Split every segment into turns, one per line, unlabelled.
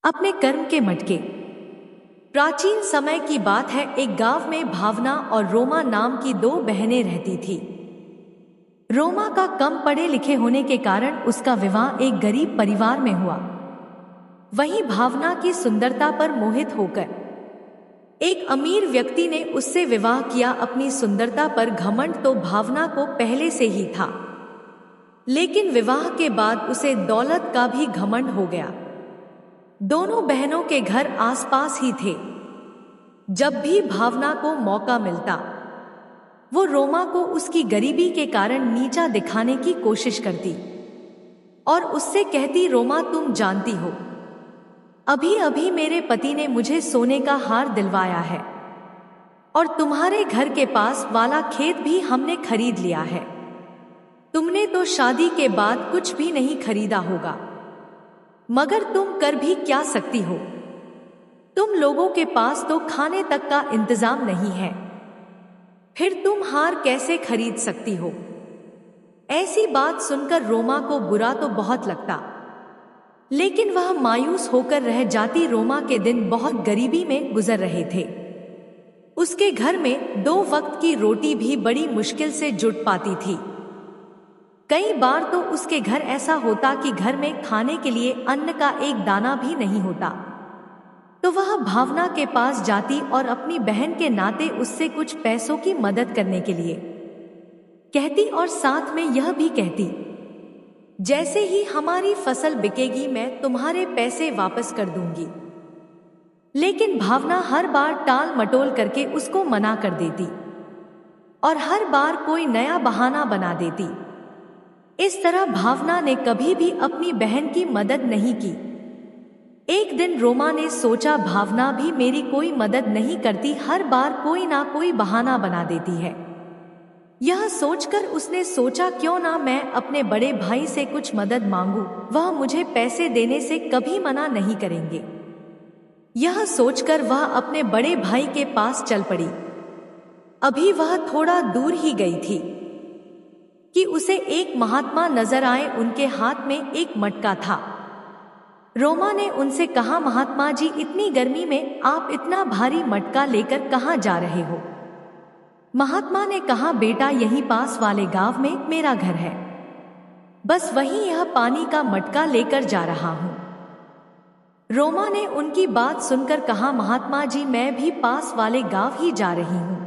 अपने कर्म के मटके। प्राचीन समय की बात है। एक गांव में भावना और रोमा नाम की दो बहनें रहती थी। रोमा का कम पढ़े लिखे होने के कारण उसका विवाह एक गरीब परिवार में हुआ। वहीं भावना की सुंदरता पर मोहित होकर एक अमीर व्यक्ति ने उससे विवाह किया। अपनी सुंदरता पर घमंड तो भावना को पहले से ही था, लेकिन विवाह के बाद उसे दौलत का भी घमंड हो गया। दोनों बहनों के घर आसपास ही थे। जब भी भावना को मौका मिलता, वो रोमा को उसकी गरीबी के कारण नीचा दिखाने की कोशिश करती और उससे कहती, रोमा तुम जानती हो, अभी अभी मेरे पति ने मुझे सोने का हार दिलवाया है और तुम्हारे घर के पास वाला खेत भी हमने खरीद लिया है। तुमने तो शादी के बाद कुछ भी नहीं खरीदा होगा, मगर तुम कर भी क्या सकती हो? तुम लोगों के पास तो खाने तक का इंतजाम नहीं है, फिर तुम हार कैसे खरीद सकती हो? ऐसी बात सुनकर रोमा को बुरा तो बहुत लगता, लेकिन वह मायूस होकर रह जाती। रोमा के दिन बहुत गरीबी में गुजर रहे थे। उसके घर में 2 वक्त की रोटी भी बड़ी मुश्किल से जुट पाती थी। कई बार तो उसके घर ऐसा होता कि घर में खाने के लिए अन्न का एक दाना भी नहीं होता, तो वह भावना के पास जाती और अपनी बहन के नाते उससे कुछ पैसों की मदद करने के लिए कहती और साथ में यह भी कहती, जैसे ही हमारी फसल बिकेगी मैं तुम्हारे पैसे वापस कर दूंगी। लेकिन भावना हर बार टाल मटोल करके उसको मना कर देती और हर बार कोई नया बहाना बना देती। इस तरह भावना ने कभी भी अपनी बहन की मदद नहीं की। एक दिन रोमा ने सोचा, भावना भी मेरी कोई मदद नहीं करती, हर बार कोई ना कोई बहाना बना देती है। यह सोचकर उसने सोचा, क्यों ना मैं अपने बड़े भाई से कुछ मदद मांगूं, वह मुझे पैसे देने से कभी मना नहीं करेंगे। यह सोचकर वह अपने बड़े भाई के पास चल पड़ी। अभी वह थोड़ा दूर ही गई थी कि उसे एक महात्मा नजर आए। उनके हाथ में एक मटका था। रोमा ने उनसे कहा, महात्मा जी, इतनी गर्मी में आप इतना भारी मटका लेकर कहाँ जा रहे हो? महात्मा ने कहा, बेटा, यहीं पास वाले गांव में मेरा घर है, बस वहीं यह पानी का मटका लेकर जा रहा हूं। रोमा ने उनकी बात सुनकर कहा, महात्मा जी, मैं भी पास वाले गांव ही जा रही हूं,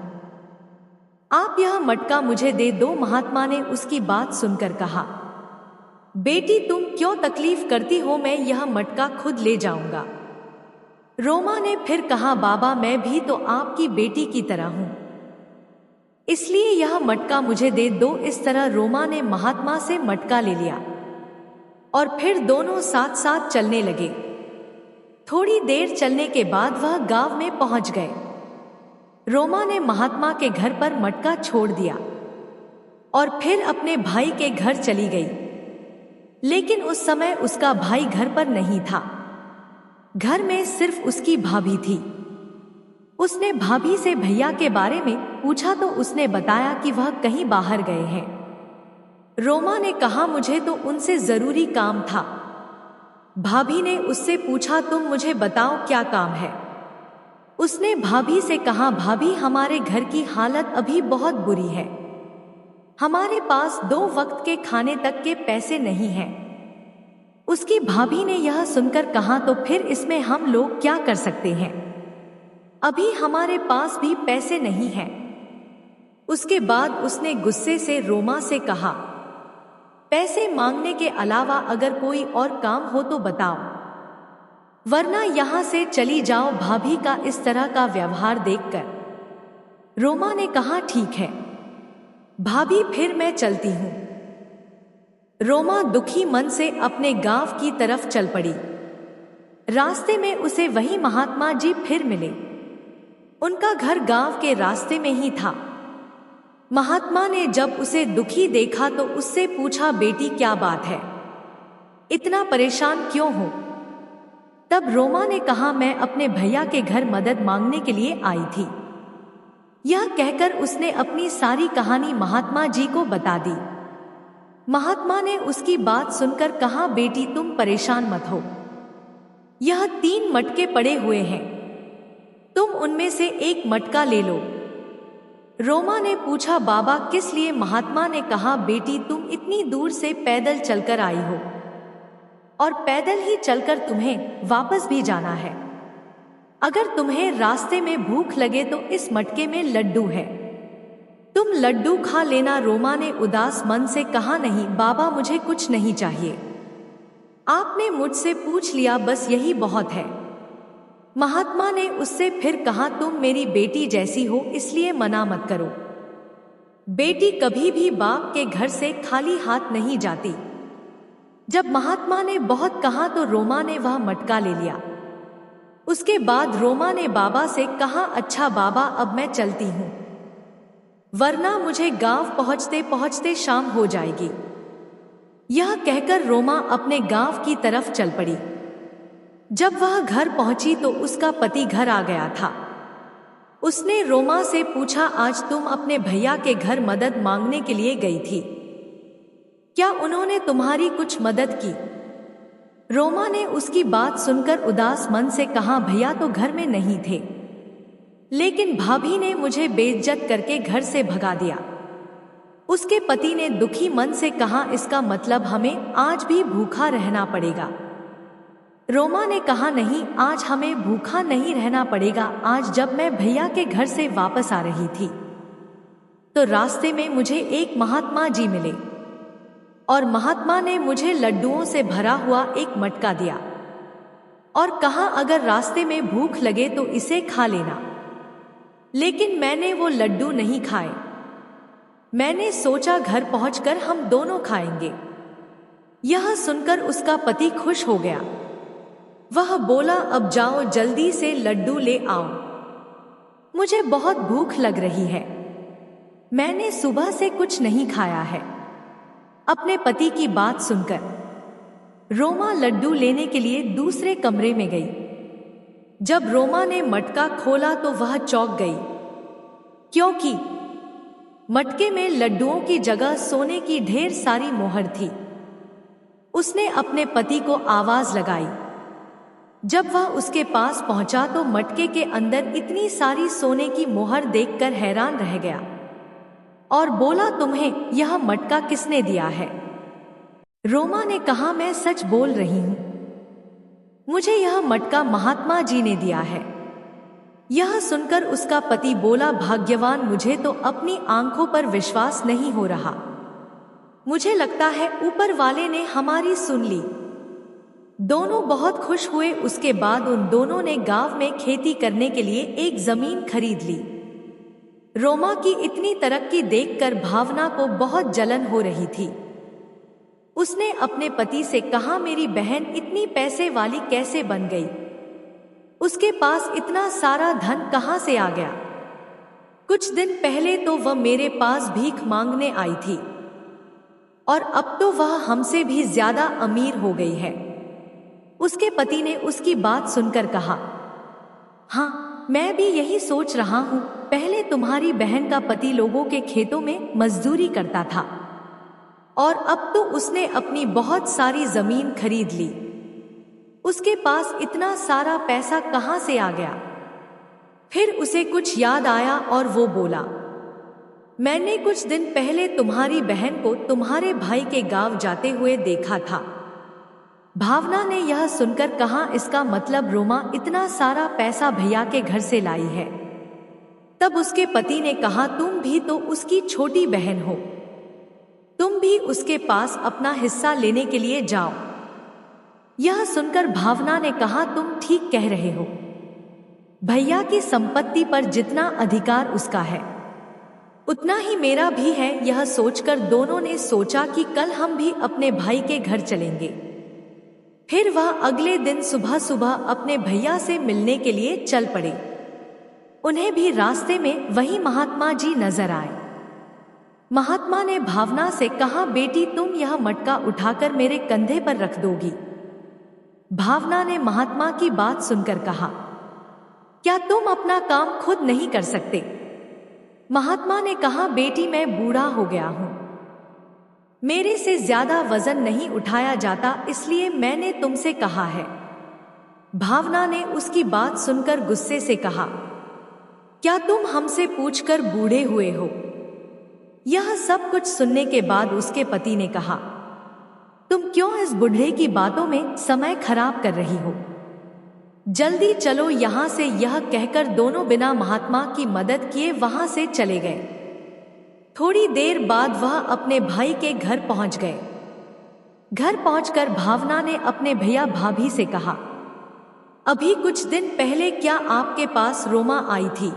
आप यह मटका मुझे दे दो। महात्मा ने उसकी बात सुनकर कहा, बेटी, तुम क्यों तकलीफ करती हो, मैं यह मटका खुद ले जाऊंगा। रोमा ने फिर कहा, बाबा, मैं भी तो आपकी बेटी की तरह हूं, इसलिए यह मटका मुझे दे दो। इस तरह रोमा ने महात्मा से मटका ले लिया और फिर दोनों साथ साथ चलने लगे। थोड़ी देर चलने के बाद वह गांव में पहुंच गए। रोमा ने महात्मा के घर पर मटका छोड़ दिया और फिर अपने भाई के घर चली गई। लेकिन उस समय उसका भाई घर पर नहीं था। घर में सिर्फ उसकी भाभी थी। उसने भाभी से भैया के बारे में पूछा तो उसने बताया कि वह कहीं बाहर गए हैं। रोमा ने कहा, मुझे तो उनसे जरूरी काम था। भाभी ने उससे पूछा, तुम मुझे बताओ क्या काम है? उसने भाभी से कहा, भाभी, हमारे घर की हालत अभी बहुत बुरी है, हमारे पास 2 वक्त के खाने तक के पैसे नहीं हैं। उसकी भाभी ने यह सुनकर कहा, तो फिर इसमें हम लोग क्या कर सकते हैं? अभी हमारे पास भी पैसे नहीं हैं। उसके बाद उसने गुस्से से रोमा से कहा, पैसे मांगने के अलावा अगर कोई और काम हो तो बताओ, वरना यहां से चली जाओ। भाभी का इस तरह का व्यवहार देखकर रोमा ने कहा, ठीक है भाभी, फिर मैं चलती हूं। रोमा दुखी मन से अपने गांव की तरफ चल पड़ी। रास्ते में उसे वही महात्मा जी फिर मिले। उनका घर गांव के रास्ते में ही था। महात्मा ने जब उसे दुखी देखा तो उससे पूछा, बेटी, क्या बात है, इतना परेशान क्यों हो? तब रोमा ने कहा, मैं अपने भैया के घर मदद मांगने के लिए आई थी। यह कहकर उसने अपनी सारी कहानी महात्मा जी को बता दी। महात्मा ने उसकी बात सुनकर कहा, बेटी, तुम परेशान मत हो, यह 3 मटके पड़े हुए हैं, तुम उनमें से एक मटका ले लो। रोमा ने पूछा, बाबा किस लिए? महात्मा ने कहा, बेटी तुम इतनी दूर से पैदल चलकर आई हो और पैदल ही चलकर तुम्हें वापस भी जाना है। अगर तुम्हें रास्ते में भूख लगे तो इस मटके में लड्डू है, तुम लड्डू खा लेना। रोमा ने उदास मन से कहा, नहीं बाबा, मुझे कुछ नहीं चाहिए, आपने मुझसे पूछ लिया, बस यही बहुत है। महात्मा ने उससे फिर कहा, तुम मेरी बेटी जैसी हो, इसलिए मना मत करो। बेटी कभी भी बाप के घर से खाली हाथ नहीं जाती। जब महात्मा ने बहुत कहा तो रोमा ने वह मटका ले लिया। उसके बाद रोमा ने बाबा से कहा, अच्छा बाबा, अब मैं चलती हूँ, वरना मुझे गांव पहुँचते पहुँचते शाम हो जाएगी। यह कहकर रोमा अपने गांव की तरफ चल पड़ी। जब वह घर पहुंची तो उसका पति घर आ गया था। उसने रोमा से पूछा, आज तुम अपने भैया के घर मदद मांगने के लिए गई थी, क्या उन्होंने तुम्हारी कुछ मदद की? रोमा ने उसकी बात सुनकर उदास मन से कहा, भैया तो घर में नहीं थे, लेकिन भाभी ने मुझे बेइज्जत करके घर से भगा दिया। उसके पति ने दुखी मन से कहा, इसका मतलब हमें आज भी भूखा रहना पड़ेगा। रोमा ने कहा, नहीं, आज हमें भूखा नहीं रहना पड़ेगा। आज जब मैं भैया के घर से वापस आ रही थी तो रास्ते में मुझे एक महात्मा जी मिले और महात्मा ने मुझे लड्डुओं से भरा हुआ एक मटका दिया और कहा, अगर रास्ते में भूख लगे तो इसे खा लेना। लेकिन मैंने वो लड्डू नहीं खाए। मैंने सोचा घर पहुंचकर हम दोनों खाएंगे। यह सुनकर उसका पति खुश हो गया। वह बोला, अब जाओ जल्दी से लड्डू ले आओ, मुझे बहुत भूख लग रही है, मैंने सुबह से कुछ नहीं खाया है। अपने पति की बात सुनकर रोमा लड्डू लेने के लिए दूसरे कमरे में गई। जब रोमा ने मटका खोला तो वह चौंक गई, क्योंकि मटके में लड्डुओं की जगह सोने की ढेर सारी मोहर थी। उसने अपने पति को आवाज लगाई। जब वह उसके पास पहुंचा तो मटके के अंदर इतनी सारी सोने की मोहर देखकर हैरान रह गया और बोला, तुम्हें यह मटका किसने दिया है? रोमा ने कहा, मैं सच बोल रही हूं, मुझे यह मटका महात्मा जी ने दिया है। यह सुनकर उसका पति बोला, भाग्यवान, मुझे तो अपनी आंखों पर विश्वास नहीं हो रहा, मुझे लगता है ऊपर वाले ने हमारी सुन ली। दोनों बहुत खुश हुए। उसके बाद उन दोनों ने गांव में खेती करने के लिए एक जमीन खरीद ली। रोमा की इतनी तरक्की देखकर भावना को बहुत जलन हो रही थी। उसने अपने पति से कहा, मेरी बहन इतनी पैसे वाली कैसे बन गई? उसके पास इतना सारा धन कहां से आ गया? कुछ दिन पहले तो वह मेरे पास भीख मांगने आई थी और अब तो वह हमसे भी ज्यादा अमीर हो गई है। उसके पति ने उसकी बात सुनकर कहा, हाँ, मैं भी यही सोच रहा हूँ। पहले तुम्हारी बहन का पति लोगों के खेतों में मजदूरी करता था और अब तो उसने अपनी बहुत सारी जमीन खरीद ली। उसके पास इतना सारा पैसा कहाँ से आ गया? फिर उसे कुछ याद आया और वो बोला, मैंने कुछ दिन पहले तुम्हारी बहन को तुम्हारे भाई के गांव जाते हुए देखा था। भावना ने यह सुनकर कहा, इसका मतलब रोमा इतना सारा पैसा भैया के घर से लाई है। तब उसके पति ने कहा, तुम भी तो उसकी छोटी बहन हो, तुम भी उसके पास अपना हिस्सा लेने के लिए जाओ। यह सुनकर भावना ने कहा, तुम ठीक कह रहे हो, भैया की संपत्ति पर जितना अधिकार उसका है उतना ही मेरा भी है। यह सोचकर दोनों ने सोचा कि कल हम भी अपने भाई के घर चलेंगे। फिर वह अगले दिन सुबह सुबह अपने भैया से मिलने के लिए चल पड़े। उन्हें भी रास्ते में वही महात्मा जी नजर आए। महात्मा ने भावना से कहा, बेटी तुम यह मटका उठाकर मेरे कंधे पर रख दोगी? भावना ने महात्मा की बात सुनकर कहा, क्या तुम अपना काम खुद नहीं कर सकते? महात्मा ने कहा, बेटी मैं बूढ़ा हो गया हूं, मेरे से ज्यादा वजन नहीं उठाया जाता, इसलिए मैंने तुमसे कहा है। भावना ने उसकी बात सुनकर गुस्से से कहा, क्या तुम हमसे पूछकर बूढ़े हुए हो? यह सब कुछ सुनने के बाद उसके पति ने कहा, तुम क्यों इस बूढ़े की बातों में समय खराब कर रही हो? जल्दी चलो यहाँ से। यह कहकर दोनों बिना महात्मा की मदद किए वहां से चले गए। थोड़ी देर बाद वह अपने भाई के घर पहुंच गए। घर पहुंचकर भावना ने अपने भैया भाभी से कहा, अभी कुछ दिन पहले क्या आपके पास रोमा आई थी?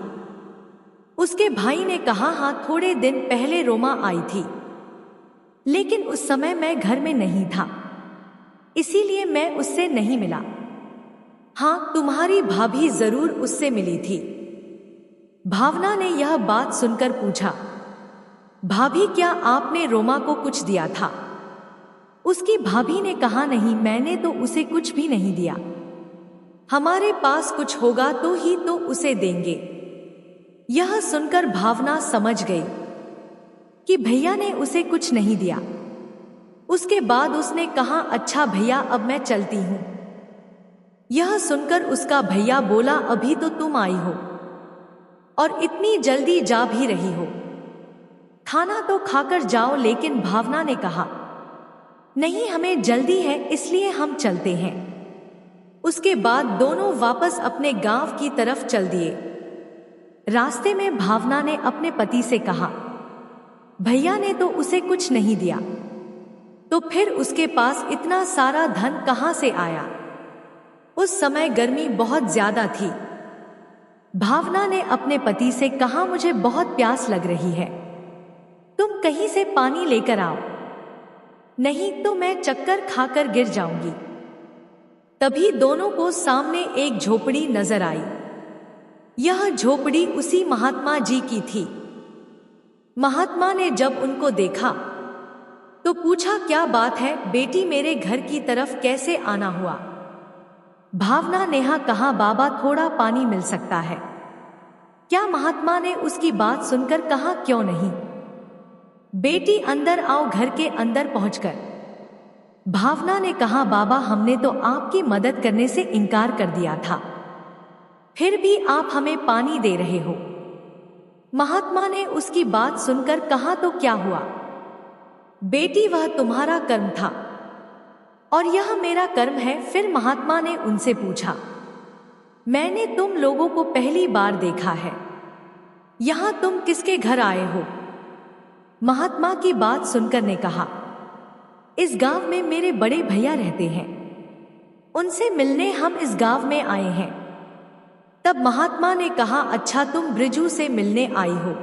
उसके भाई ने कहा, हाँ, थोड़े दिन पहले रोमा आई थी, लेकिन उस समय मैं घर में नहीं था, इसीलिए मैं उससे नहीं मिला। हाँ, तुम्हारी भाभी जरूर उससे मिली थी। भावना ने यह बात सुनकर पूछा, भाभी, क्या आपने रोमा को कुछ दिया था? उसकी भाभी ने कहा, नहीं, मैंने तो उसे कुछ भी नहीं दिया। हमारे पास कुछ होगा तो ही तो उसे देंगे। यह सुनकर भावना समझ गई कि भैया ने उसे कुछ नहीं दिया। उसके बाद उसने कहा, अच्छा भैया, अब मैं चलती हूं। यह सुनकर उसका भैया बोला, अभी तो तुम आई हो और इतनी जल्दी जा भी रही हो, खाना तो खाकर जाओ। लेकिन भावना ने कहा, नहीं, हमें जल्दी है, इसलिए हम चलते हैं। उसके बाद दोनों वापस अपने गांव की तरफ चल दिए। रास्ते में भावना ने अपने पति से कहा, भैया ने तो उसे कुछ नहीं दिया, तो फिर उसके पास इतना सारा धन कहां से आया? उस समय गर्मी बहुत ज्यादा थी। भावना ने अपने पति से कहा, मुझे बहुत प्यास लग रही है, तुम कहीं से पानी लेकर आओ, नहीं तो मैं चक्कर खाकर गिर जाऊंगी। तभी दोनों को सामने एक झोपड़ी नजर आई। यह झोपड़ी उसी महात्मा जी की थी। महात्मा ने जब उनको देखा तो पूछा, क्या बात है बेटी, मेरे घर की तरफ कैसे आना हुआ? भावना ने कहा, बाबा, थोड़ा पानी मिल सकता है क्या? महात्मा ने उसकी बात सुनकर कहा, क्यों नहीं बेटी, अंदर आओ। घर के अंदर पहुंचकर भावना ने कहा, बाबा, हमने तो आपकी मदद करने से इनकार कर दिया था, फिर भी आप हमें पानी दे रहे हो। महात्मा ने उसकी बात सुनकर कहा, तो क्या हुआ बेटी, वह तुम्हारा कर्म था और यह मेरा कर्म है। फिर महात्मा ने उनसे पूछा, मैंने तुम लोगों को पहली बार देखा है, यहां तुम किसके घर आए हो? महात्मा की बात सुनकर ने कहा, इस गांव में मेरे बड़े भैया रहते हैं, उनसे मिलने हम इस गांव में आए हैं। तब महात्मा ने कहा, अच्छा, तुम ब्रिजू से मिलने आई हो?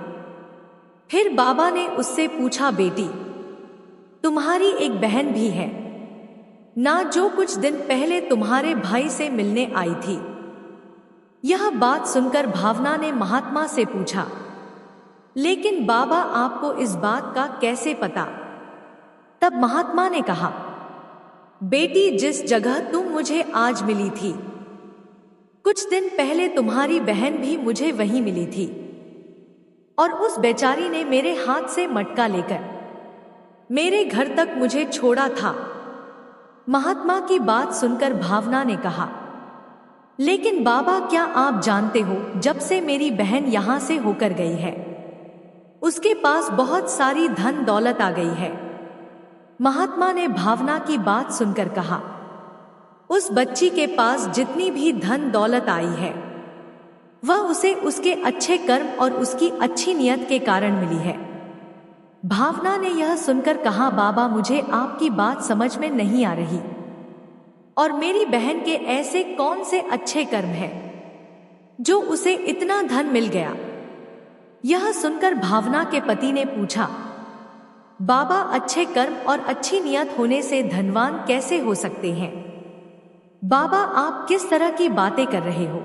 फिर बाबा ने उससे पूछा, बेटी, तुम्हारी एक बहन भी है ना, जो कुछ दिन पहले तुम्हारे भाई से मिलने आई थी? यह बात सुनकर भावना ने महात्मा से पूछा, लेकिन बाबा, आपको इस बात का कैसे पता? तब महात्मा ने कहा, बेटी, जिस जगह तुम मुझे आज मिली थी, कुछ दिन पहले तुम्हारी बहन भी मुझे वहीं मिली थी और उस बेचारी ने मेरे हाथ से मटका लेकर मेरे घर तक मुझे छोड़ा था। महात्मा की बात सुनकर भावना ने कहा, लेकिन बाबा, क्या आप जानते हो, जब से मेरी बहन यहां से होकर गई है, उसके पास बहुत सारी धन दौलत आ गई है। महात्मा ने भावना की बात सुनकर कहा, उस बच्ची के पास जितनी भी धन दौलत आई है, वह उसे उसके अच्छे कर्म और उसकी अच्छी नियत के कारण मिली है। भावना ने यह सुनकर कहा, बाबा, मुझे आपकी बात समझ में नहीं आ रही, और मेरी बहन के ऐसे कौन से अच्छे कर्म हैं जो उसे इतना धन मिल गया? यह सुनकर भावना के पति ने पूछा, बाबा, अच्छे कर्म और अच्छी नियत होने से धनवान कैसे हो सकते हैं? बाबा, आप किस तरह की बातें कर रहे हो?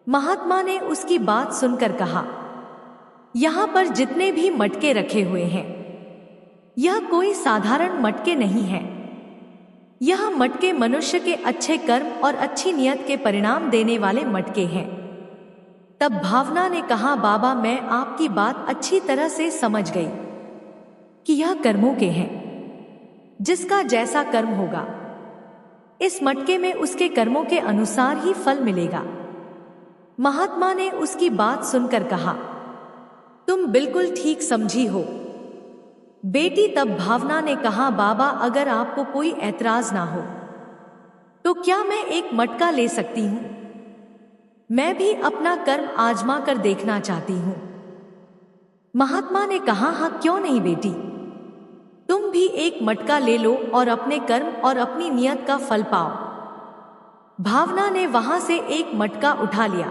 महात्मा ने उसकी बात सुनकर कहा, यहां पर जितने भी मटके रखे हुए हैं, यह कोई साधारण मटके नहीं हैं। यह मटके मनुष्य के अच्छे कर्म और अच्छी नियत के परिणाम देने वाले मटके हैं। तब भावना ने कहा, बाबा, मैं आपकी बात अच्छी तरह से समझ गई कि यह कर्मों के हैं, जिसका जैसा कर्म होगा इस मटके में उसके कर्मों के अनुसार ही फल मिलेगा। महात्मा ने उसकी बात सुनकर कहा, तुम बिल्कुल ठीक समझी हो बेटी। तब भावना ने कहा, बाबा अगर आपको कोई ऐतराज ना हो तो क्या मैं एक मटका ले सकती हूं? मैं भी अपना कर्म आजमा कर देखना चाहती हूं। महात्मा ने कहा, हाँ क्यों नहीं बेटी, तुम भी एक मटका ले लो और अपने कर्म और अपनी नियत का फल पाओ। भावना ने वहां से एक मटका उठा लिया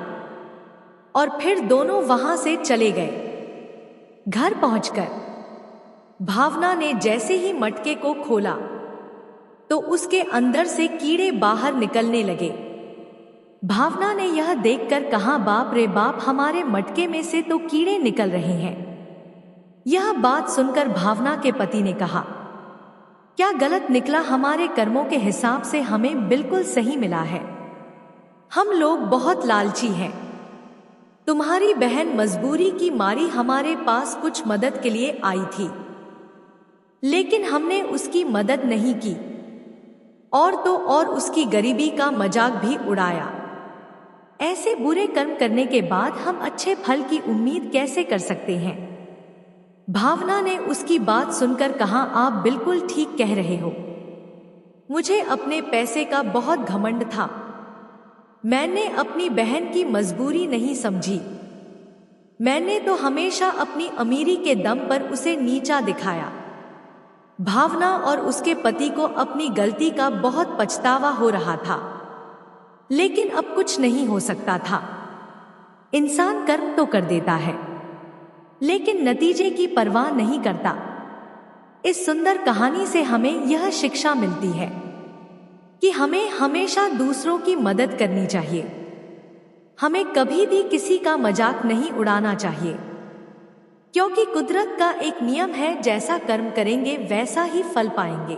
और फिर दोनों वहां से चले गए। घर पहुंचकर भावना ने जैसे ही मटके को खोला तो उसके अंदर से कीड़े बाहर निकलने लगे। भावना ने यह देखकर कहा, बाप रे बाप, हमारे मटके में से तो कीड़े निकल रहे हैं। यह बात सुनकर भावना के पति ने कहा, क्या गलत निकला? हमारे कर्मों के हिसाब से हमें बिल्कुल सही मिला है। हम लोग बहुत लालची हैं। तुम्हारी बहन मजबूरी की मारी हमारे पास कुछ मदद के लिए आई थी, लेकिन हमने उसकी मदद नहीं की और तो और उसकी गरीबी का मजाक भी उड़ाया। ऐसे बुरे कर्म करने के बाद हम अच्छे फल की उम्मीद कैसे कर सकते हैं? भावना ने उसकी बात सुनकर कहा, आप बिल्कुल ठीक कह रहे हो। मुझे अपने पैसे का बहुत घमंड था। मैंने अपनी बहन की मजबूरी नहीं समझी। मैंने तो हमेशा अपनी अमीरी के दम पर उसे नीचा दिखाया। भावना और उसके पति को अपनी गलती का बहुत पछतावा हो रहा था, लेकिन अब कुछ नहीं हो सकता था। इंसान कर्म तो कर देता है, लेकिन नतीजे की परवाह नहीं करता। इस सुंदर कहानी से हमें यह शिक्षा मिलती है कि हमें हमेशा दूसरों की मदद करनी चाहिए। हमें कभी भी किसी का मजाक नहीं उड़ाना चाहिए, क्योंकि कुदरत का एक नियम है, जैसा कर्म करेंगे वैसा ही फल पाएंगे।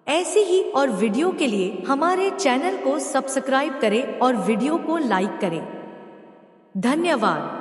ऐसी ही और वीडियो के लिए हमारे चैनल को सब्सक्राइब करें और वीडियो को लाइक करें। धन्यवाद।